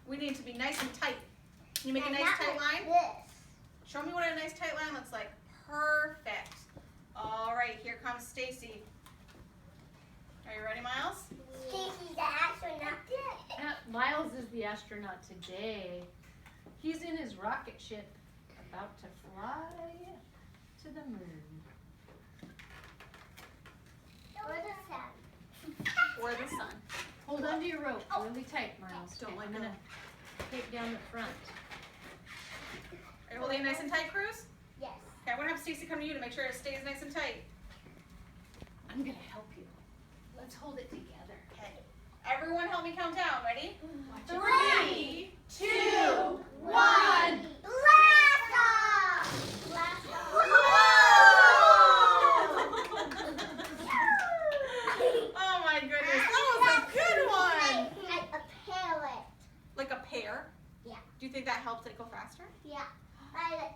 We need to be nice and tight. Can you make a nice tight line? This. Show me what a nice tight line looks like. Perfect. All right, here comes Stacy. Are you ready, Miles? Stacy's the astronaut. Miles is the astronaut today. He's in his rocket ship, about to fly to the moon. Or the sun. Or the sun. Hold on to your rope really tight, Miles. Don't let I'm go. gonna take down the front. Are you holding it nice and tight, Cruz? Yes. Okay, I'm gonna have Stacy come to you to make sure it stays nice and tight. I'm gonna help you. Let's hold it together. Okay. Everyone help me count down. Ready? Watch it. 3, 2, 1. Blast off! Blast off! Oh my goodness, that was a good one. Like a parrot. Like a pear? Yeah. Do you think that helped it go faster? Yeah. I like,